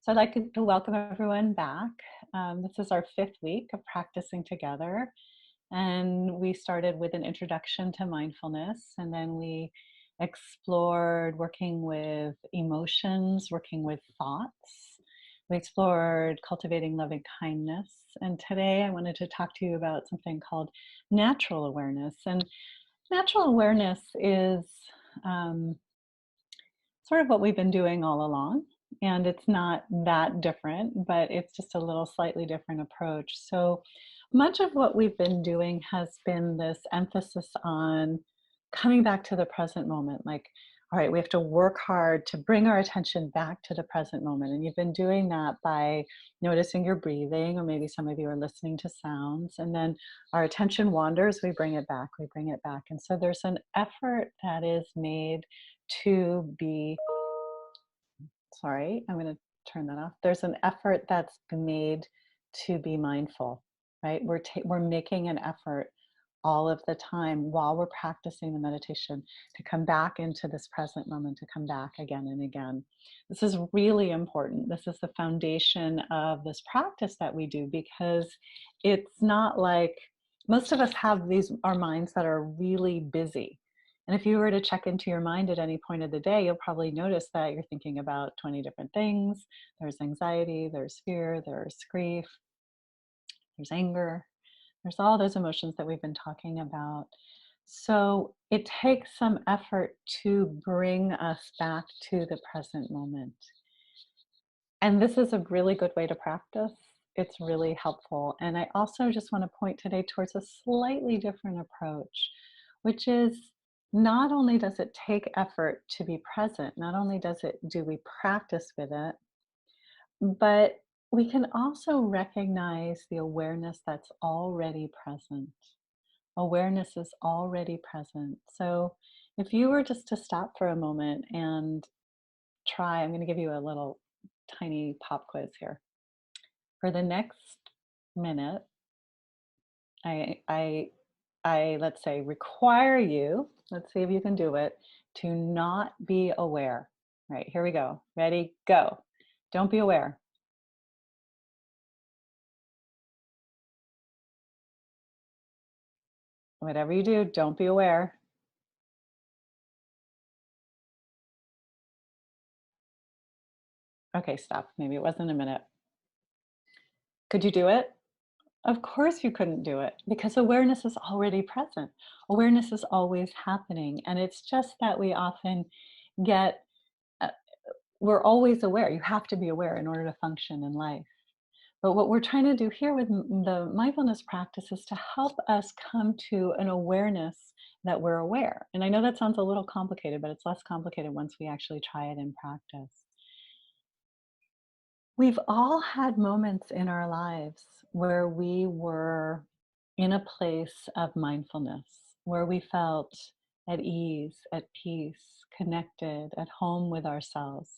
So I'd like to welcome everyone back. This is our fifth week of practicing together. And we started with an introduction to mindfulness, and then we explored working with emotions, working with thoughts. We explored cultivating loving kindness. And today I wanted to talk to you about something called natural awareness. And natural awareness is um, sort of what we've been doing all along. And it's not that different, but it's just a little slightly different approach. So much of what we've been doing has been this emphasis on coming back to the present moment. Like, all right, we have to work hard to bring our attention back to the present moment. And you've been doing that by noticing your breathing, or maybe some of you are listening to sounds. And then our attention wanders, we bring it back, we bring it back. And so there's an effort that is made to be, sorry, I'm going to turn that off. There's an effort that's been made to be mindful, right? We're making an effort all of the time while we're practicing the meditation to come back into this present moment, to come back again and again. This is really important. This is the foundation of this practice that we do, because it's not like most of us have our minds that are really busy. And if you were to check into your mind at any point of the day, you'll probably notice that you're thinking about 20 different things. There's anxiety, there's fear, there's grief, there's anger, there's all those emotions that we've been talking about. So it takes some effort to bring us back to the present moment. And this is a really good way to practice. It's really helpful. And I also just want to point today towards a slightly different approach, which is, not only does it take effort to be present, not only do we practice with it, but we can also recognize the awareness that's already present. Awareness is already present. So if you were just to stop for a moment and try, I'm going to give you a little tiny pop quiz here. For the next minute, I let's say require you, let's see if you can do it, to not be aware. All right, here we go. Ready, go. Don't be aware. Whatever you do, don't be aware. Okay, stop. Maybe it wasn't a minute. Could you do it? Of course you couldn't do it, because awareness is already present. Awareness is always happening. And it's just that we often get, uh, we're always aware. You have to be aware in order to function in life. But what we're trying to do here with the mindfulness practice is to help us come to an awareness that we're aware. And I know that sounds a little complicated, but it's less complicated once we actually try it in practice. We've all had moments in our lives where we were in a place of mindfulness, where we felt at ease, at peace, connected, at home with ourselves.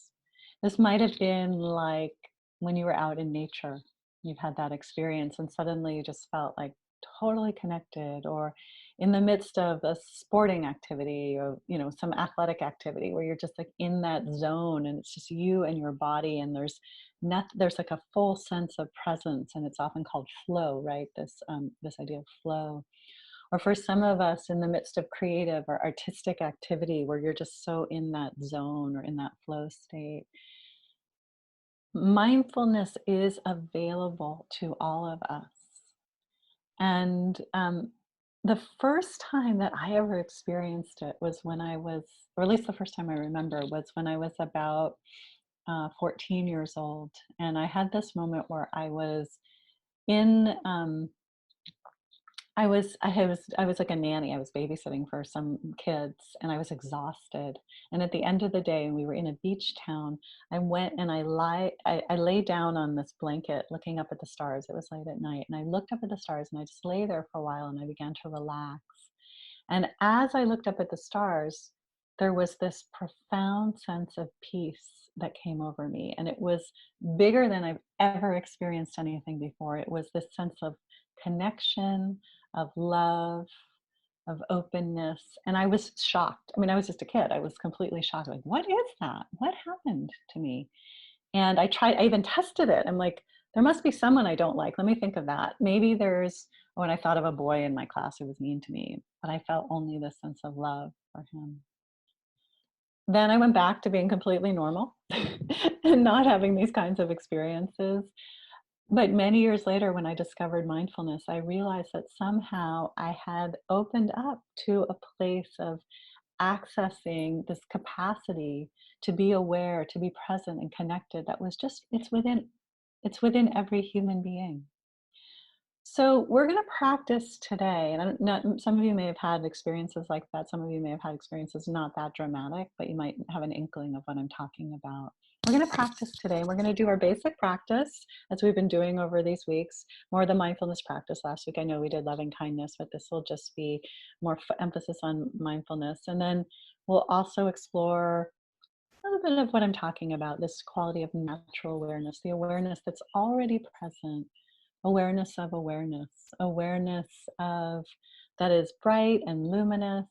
This might have been like when you were out in nature. You've had that experience and suddenly you just felt like totally connected, or in the midst of a sporting activity, or some athletic activity where you're just like in that zone and it's just you and your body, and there's like a full sense of presence, and it's often called flow, right? This idea of flow. Or for some of us, in the midst of creative or artistic activity, where you're just so in that zone or in that flow state. Mindfulness is available to all of us. And the first time that I ever experienced it was when I was, or at least the first time I remember, was when I was about 14 years old. And I had this moment where I was in, I was like a nanny. I was babysitting for some kids, and I was exhausted. And at the end of the day, and we were in a beach town, I went and I lay down on this blanket looking up at the stars. It was late at night, and I looked up at the stars, and I just lay there for a while, and I began to relax. And as I looked up at the stars, there was this profound sense of peace that came over me. And it was bigger than I've ever experienced anything before. It was this sense of connection, of love, of openness. And I was shocked. I mean, I was just a kid. I was completely shocked. Like, what is that? What happened to me? And I even tested it. I'm like, there must be someone I don't like. Let me think of that. Maybe there's, when I thought of a boy in my class who was mean to me, but I felt only this sense of love for him. Then I went back to being completely normal and not having these kinds of experiences. But many years later, when I discovered mindfulness, I realized that somehow I had opened up to a place of accessing this capacity to be aware, to be present and connected that was just, it's within every human being. So we're going to practice today, and I don't know, some of you may have had experiences like that. Some of you may have had experiences not that dramatic, but you might have an inkling of what I'm talking about. We're going to practice today. We're going to do our basic practice as we've been doing over these weeks, more the mindfulness practice. Last week, I know we did loving kindness, but this will just be more emphasis on mindfulness. And then we'll also explore a little bit of what I'm talking about, this quality of natural awareness, the awareness that's already present, awareness of awareness, awareness of that is bright and luminous,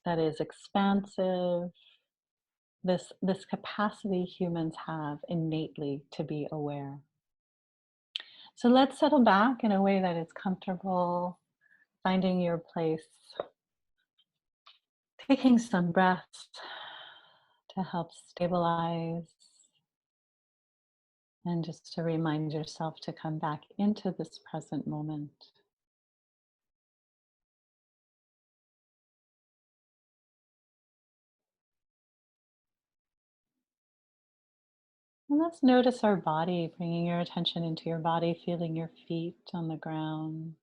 that is expansive, this capacity humans have innately to be aware. So let's settle back in a way that is comfortable, finding your place, taking some breaths to help stabilize, and just to remind yourself to come back into this present moment. And let's notice our body, bringing your attention into your body, feeling your feet on the ground.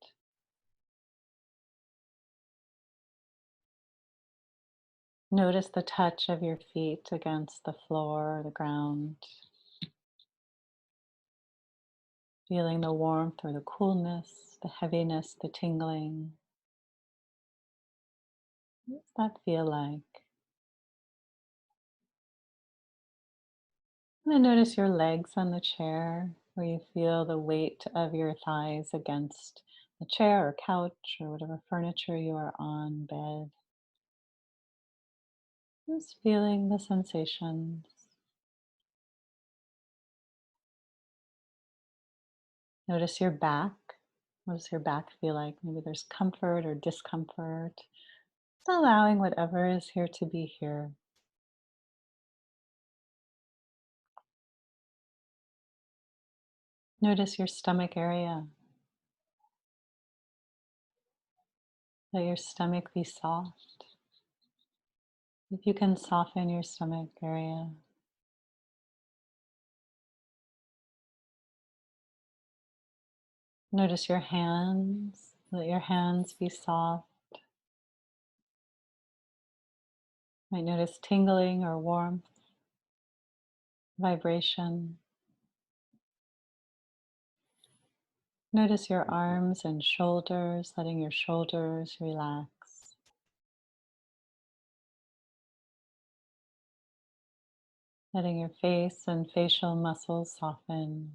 Notice the touch of your feet against the floor or the ground. Feeling the warmth or the coolness, the heaviness, the tingling. What does that feel like? And then notice your legs on the chair, where you feel the weight of your thighs against the chair or couch or whatever furniture you are on, bed. Just feeling the sensations. Notice your back. What does your back feel like? Maybe there's comfort or discomfort. Just allowing whatever is here to be here. Notice your stomach area. Let your stomach be soft. If you can soften your stomach area. Notice your hands. Let your hands be soft. Might notice tingling or warmth, vibration. Notice your arms and shoulders, letting your shoulders relax. Letting your face and facial muscles soften.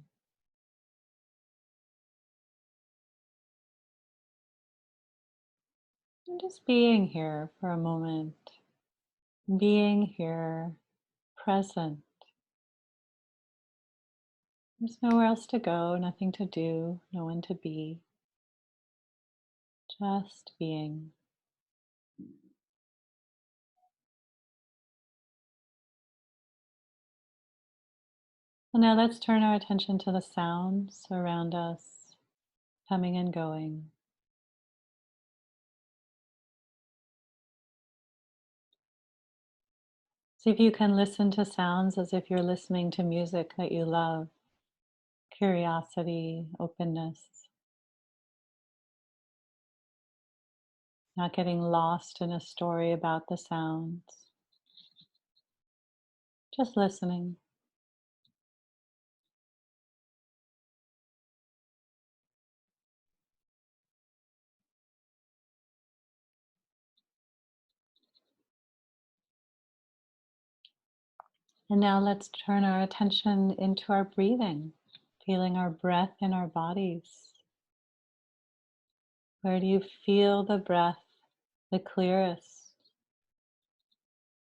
And just being here for a moment. Being here, present. There's nowhere else to go, nothing to do, no one to be. Just being. And now let's turn our attention to the sounds around us, coming and going. See if you can listen to sounds as if you're listening to music that you love. Curiosity, openness, not getting lost in a story about the sounds. Just listening. And now let's turn our attention into our breathing, feeling our breath in our bodies. Where do you feel the breath the clearest?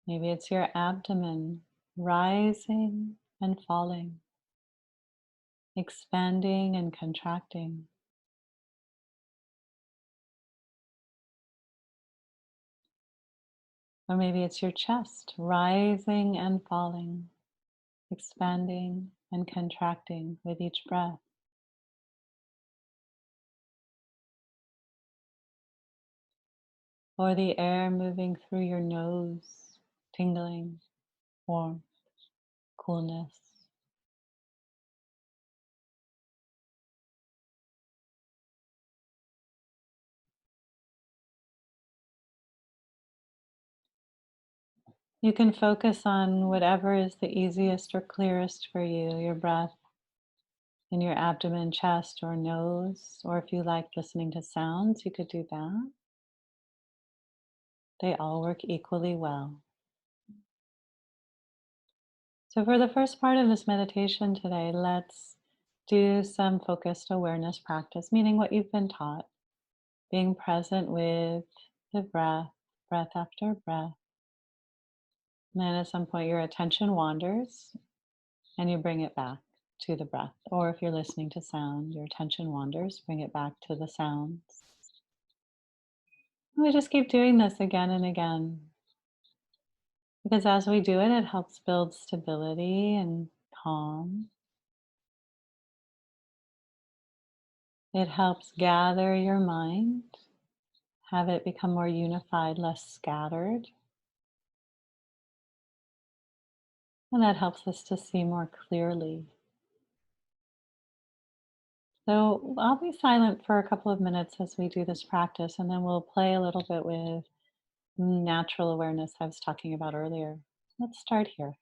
Maybe it's your abdomen rising and falling, expanding and contracting. Or maybe it's your chest rising and falling, expanding and contracting with each breath. Or the air moving through your nose, tingling, warmth, coolness. You can focus on whatever is the easiest or clearest for you, your breath in your abdomen, chest, or nose. Or if you like listening to sounds, you could do that. They all work equally well. So, for the first part of this meditation today, let's do some focused awareness practice, meaning what you've been taught, being present with the breath, breath after breath. And then at some point, your attention wanders and you bring it back to the breath. Or if you're listening to sound, your attention wanders, bring it back to the sounds. And we just keep doing this again and again because as we do it, it helps build stability and calm. It helps gather your mind, have it become more unified, less scattered. And that helps us to see more clearly. So I'll be silent for a couple of minutes as we do this practice, and then we'll play a little bit with natural awareness I was talking about earlier. Let's start here.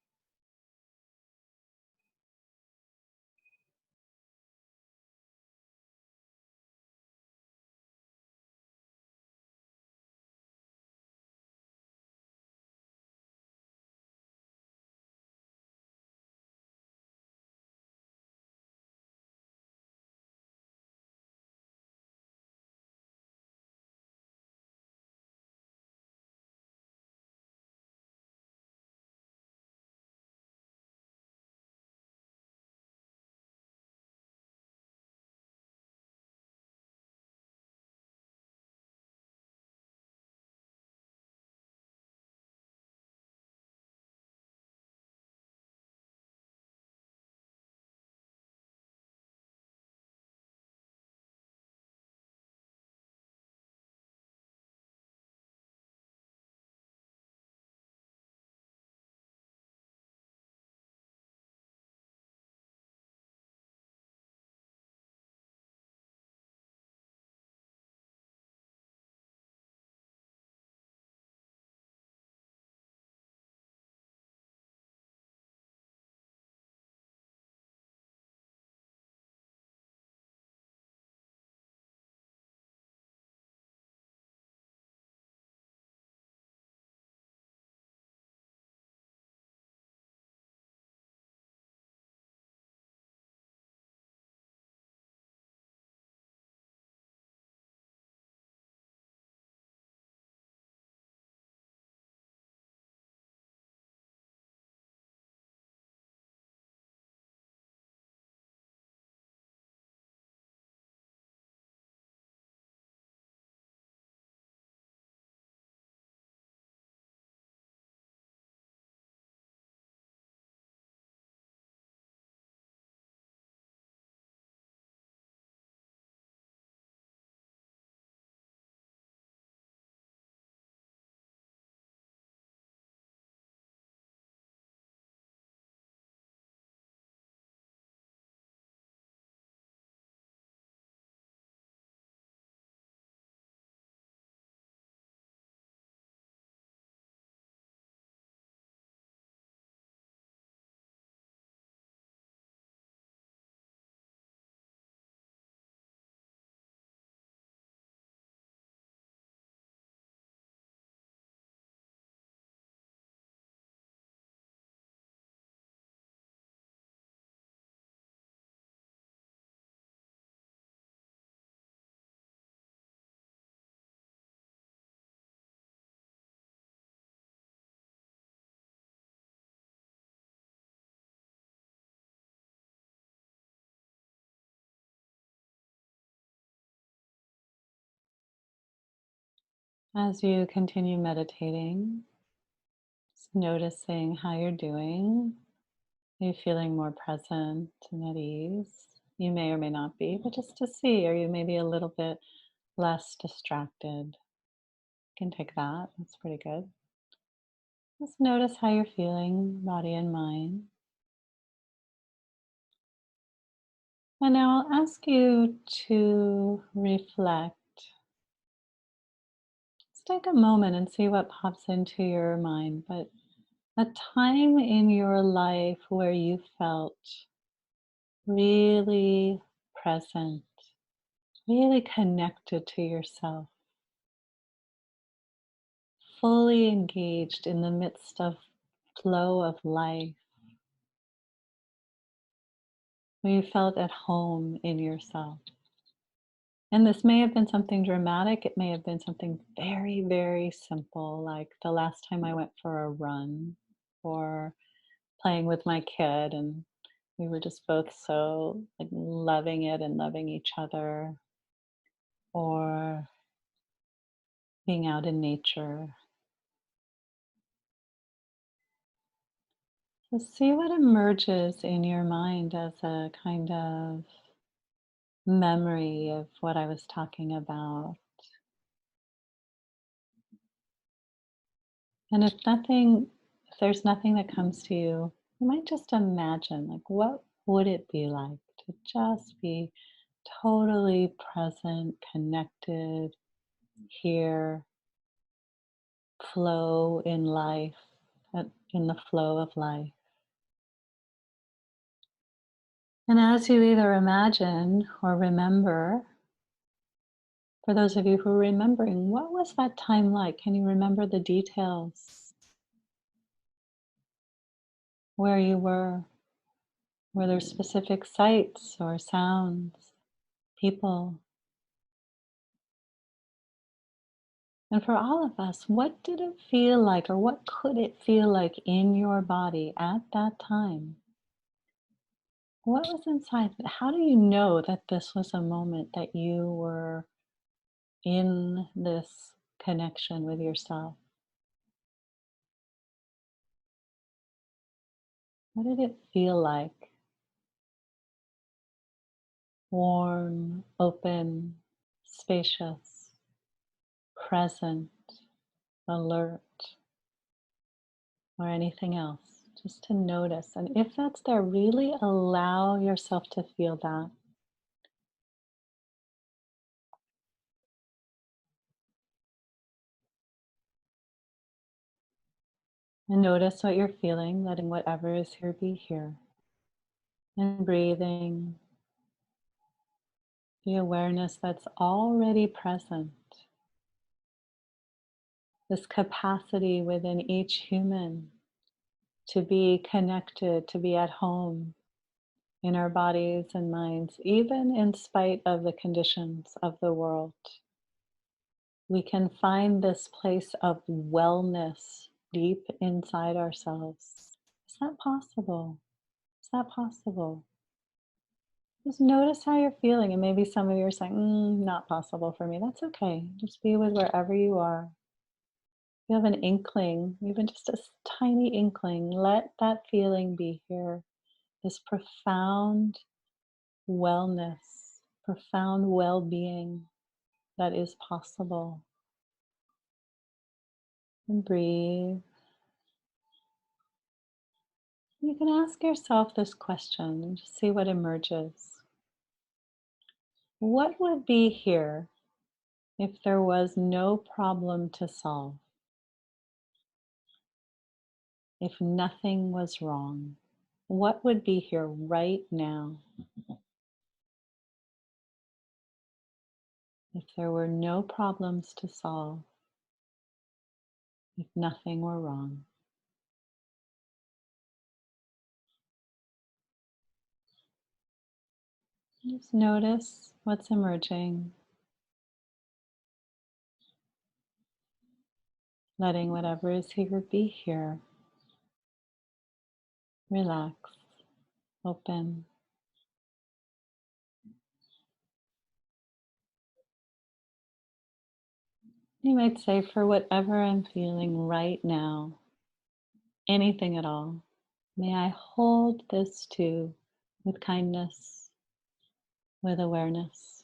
As you continue meditating, just noticing how you're doing. Are you feeling more present and at ease? You may or may not be, but just to see, are you maybe a little bit less distracted? You can take that. That's pretty good. Just notice how you're feeling, body and mind. And now I'll ask you to reflect. Just take a moment and see what pops into your mind. But a time in your life where you felt really present, really connected to yourself, fully engaged in the midst of flow of life, where you felt at home in yourself. And this may have been something dramatic. It may have been something very, very simple, like the last time I went for a run or playing with my kid and we were just both so like loving it and loving each other, or being out in nature. So see what emerges in your mind as a kind of memory of what I was talking about. And if there's nothing that comes to you, you might just imagine, like, what would it be like to just be totally present, connected, here, flow in life, in the flow of life. And as you either imagine or remember, for those of you who are remembering, what was that time like? Can you remember the details? Where you were? Were there specific sights or sounds, people? And for all of us, what did it feel like, or what could it feel like in your body at that time? What was inside? How do you know that this was a moment that you were in this connection with yourself? What did it feel like? Warm, open, spacious, present, alert, or anything else? Just to notice. And if that's there, really allow yourself to feel that. And notice what you're feeling, letting whatever is here be here. And breathing, the awareness that's already present. This capacity within each human to be connected, to be at home in our bodies and minds, even in spite of the conditions of the world. We can find this place of wellness deep inside ourselves. Is that possible? Is that possible? Just notice how you're feeling. And maybe some of you are saying, not possible for me. That's okay. Just be with wherever you are. You have an inkling, even just a tiny inkling. Let that feeling be here. This profound wellness, profound well being that is possible. And breathe. You can ask yourself this question and just see what emerges. What would be here if there was no problem to solve? If nothing was wrong? What would be here right now if there were no problems to solve? If nothing were wrong? Just notice what's emerging, letting whatever is here be here. Relax, open. You might say, for whatever I'm feeling right now, anything at all, may I hold this too with kindness, with awareness.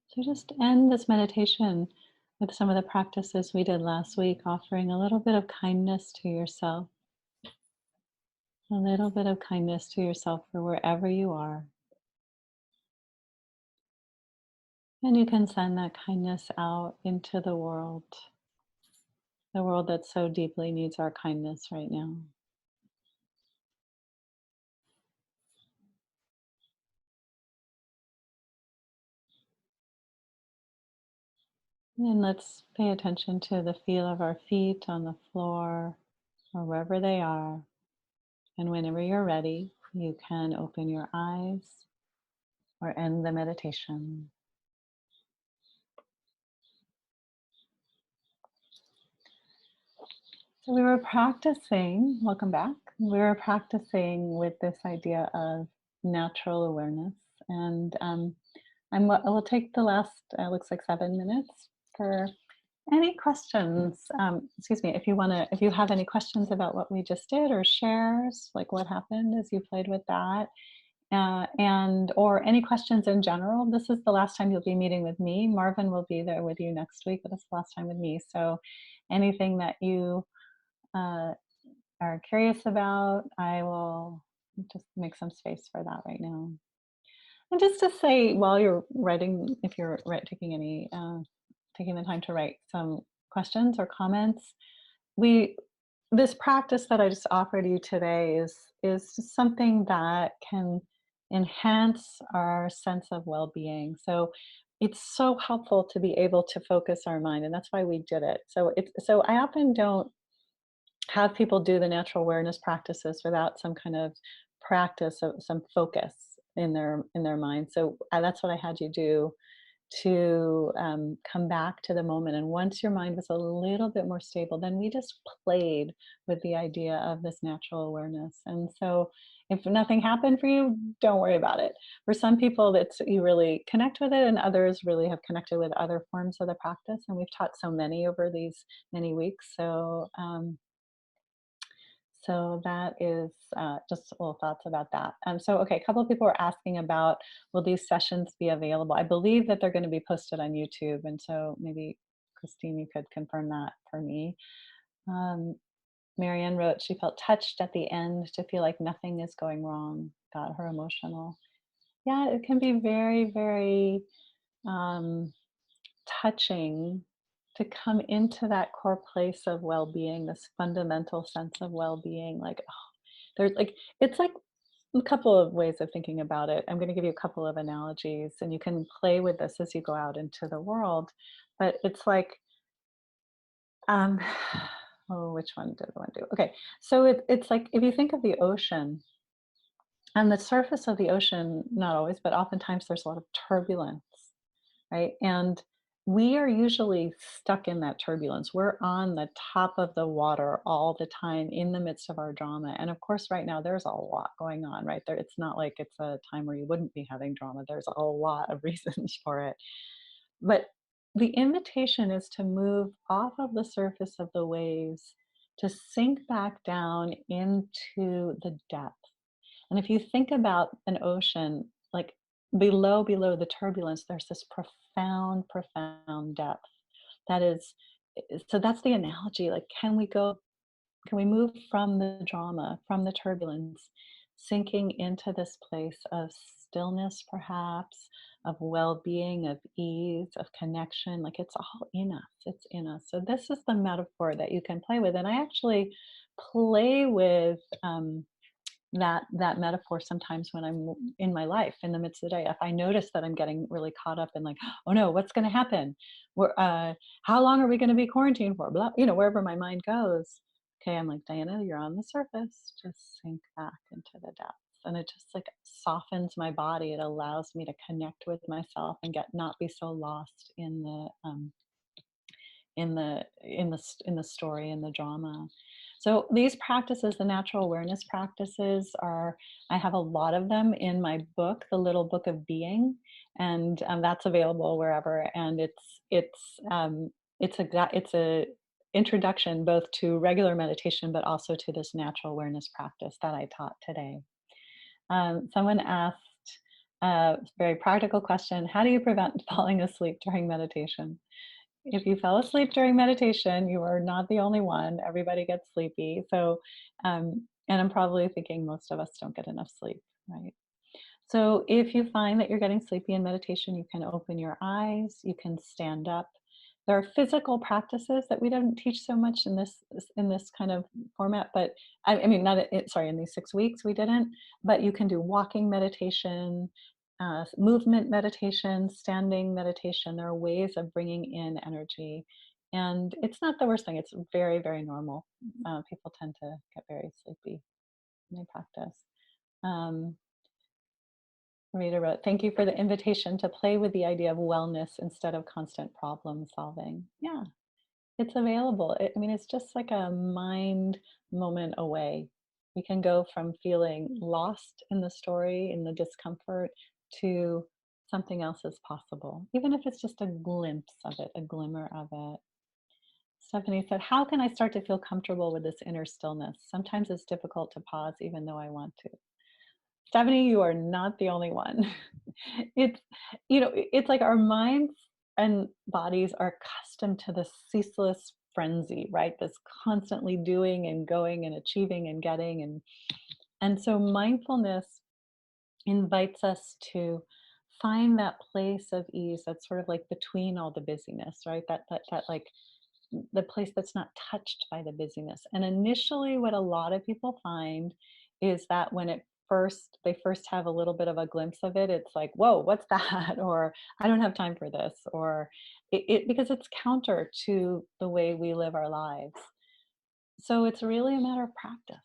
So just end this meditation with some of the practices we did last week, offering a little bit of kindness to yourself, a little bit of kindness to yourself for wherever you are. And you can send that kindness out into the world that so deeply needs our kindness right now. And let's pay attention to the feel of our feet on the floor or wherever they are. And whenever you're ready, you can open your eyes or end the meditation. So we were practicing, welcome back. We were practicing with this idea of natural awareness. And I will take the last, looks like 7 minutes for any questions. Excuse me, if you have any questions about what we just did or shares, like what happened as you played with that, and or any questions in general. This is the last time you'll be meeting with me. Marvin will be there with you next week, but it's the last time with me. So anything that you uh, are curious about, I will just make some space for that right now. And just to say, while you're writing, if you're taking the time to write some questions or comments, we this practice that I just offered you today is just something that can enhance our sense of well-being. So it's so helpful to be able to focus our mind, and that's why we did it. So I often don't have people do the natural awareness practices without some kind of practice of some focus in their mind. So that's what I had you do to come back to the moment. And once your mind was a little bit more stable, then we just played with the idea of this natural awareness. And so if nothing happened for you, don't worry about it. For some people, that's you really connect with it, and others really have connected with other forms of the practice. And we've taught so many over these many weeks. So that is just a little thoughts about that. Okay, a couple of people are asking about, will these sessions be available? I believe that they're going to be posted on YouTube, and so maybe Christine, you could confirm that for me. Marianne wrote she felt touched at the end to feel like nothing is going wrong. Got her emotional. Yeah, it can be very, very um, touching to come into that core place of well-being, this fundamental sense of well-being. Like, there's like it's like a couple of ways of thinking about it. I'm going to give you a couple of analogies, and you can play with this as you go out into the world. But it's like, um, oh, which one did I want to do? Okay, so it's like if you think of the ocean, and the surface of the ocean, not always, but oftentimes there's a lot of turbulence, right? And we are usually stuck in that turbulence. We're on the top of the water all the time in the midst of our drama. And of course, right now, there's a lot going on, right? There, it's not like it's a time where you wouldn't be having drama. There's a lot of reasons for it. But the invitation is to move off of the surface of the waves, to sink back down into the depth. And if you think about an ocean, like below the turbulence, there's this profound depth. That is, so that's the analogy. Like, can we move from the drama, from the turbulence, sinking into this place of stillness, perhaps, of well being, of ease, of connection? Like, it's all in us, it's in us. So, this is the metaphor that you can play with. And I actually play with that metaphor sometimes when I'm in my life in the midst of the day. If I notice that I'm getting really caught up in like, oh no, what's going to happen? How long are we going to be quarantined for? Blah, wherever my mind goes. Okay, I'm like, Diana, you're on the surface. Just sink back into the depths, and it just like softens my body. It allows me to connect with myself and get not be so lost in the story, in the drama. So these practices, the natural awareness practices, are, I have a lot of them in my book, The Little Book of Being, and that's available wherever. And it's a introduction both to regular meditation, but also to this natural awareness practice that I taught today. Someone asked a very practical question: how do you prevent falling asleep during meditation? If you fell asleep during meditation, you are not the only one. Everybody gets sleepy. So, and I'm probably thinking most of us don't get enough sleep, right? So, if you find that you're getting sleepy in meditation, you can open your eyes, you can stand up. There are physical practices that we don't teach so much in this kind of format, but I mean, not sorry, in these 6 weeks we didn't. But you can do walking meditation, movement meditation, standing meditation. There are ways of bringing in energy, and it's not the worst thing. It's very, very normal. People tend to get very sleepy when they practice. Um, Rita wrote, thank you for the invitation to play with the idea of wellness instead of constant problem solving. Yeah, it's available. I mean, it's just like a mind moment away. We can go from feeling lost in the story, in the discomfort, to something else is possible, even if it's just a glimpse of it, a glimmer of it. Stephanie said, how can I start to feel comfortable with this inner stillness? Sometimes it's difficult to pause, even though I want to. Stephanie, you are not the only one. It's, it's like our minds and bodies are accustomed to this ceaseless frenzy, right? This constantly doing and going and achieving and getting. And so mindfulness invites us to find that place of ease that's sort of like between all the busyness, right? That like the place that's not touched by the busyness. And initially, what a lot of people find is that when they first have a little bit of a glimpse of it, it's like, whoa, what's that? Or I don't have time for this, or because it's counter to the way we live our lives. So it's really a matter of practice.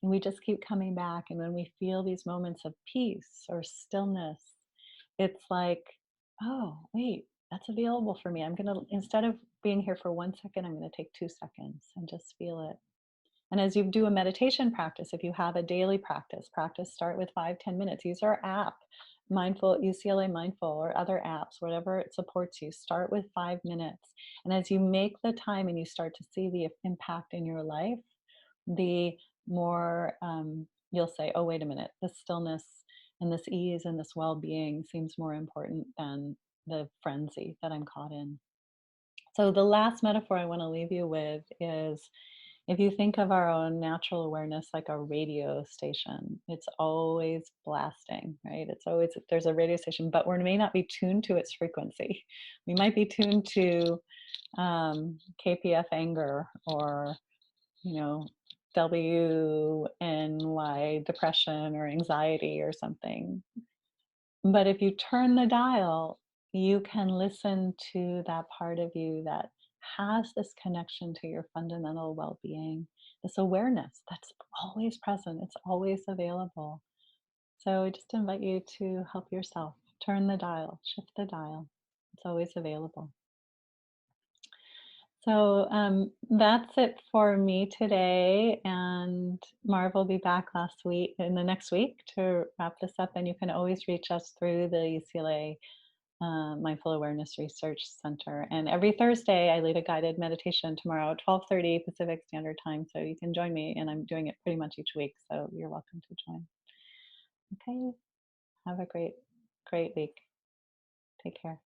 And we just keep coming back. And when we feel these moments of peace or stillness, it's like, oh, wait, that's available for me. I'm going to, instead of being here for 1 second, I'm going to take 2 seconds and just feel it. And as you do a meditation practice, if you have a daily practice, start with 5-10 minutes. Use our app, Mindful, UCLA Mindful, or other apps, whatever it supports you. Start with 5 minutes. And as you make the time and you start to see the impact in your life, the more you'll say, oh, wait a minute, this stillness and this ease and this well being seems more important than the frenzy that I'm caught in. So, the last metaphor I want to leave you with is, if you think of our own natural awareness like a radio station, it's always blasting, right? It's always, there's a radio station, but we may not be tuned to its frequency. We might be tuned to KPF anger, or, you know, WNY depression or anxiety or something. But if you turn the dial, you can listen to that part of you that has this connection to your fundamental well being, this awareness that's always present, it's always available. So I just invite you to help yourself turn the dial, shift the dial. It's always available. So that's it for me today. And Marv will be back in the next week to wrap this up. And you can always reach us through the UCLA Mindful Awareness Research Center. And every Thursday, I lead a guided meditation tomorrow at 12:30 Pacific Standard Time. So you can join me, and I'm doing it pretty much each week. So you're welcome to join. Okay. Have a great week. Take care.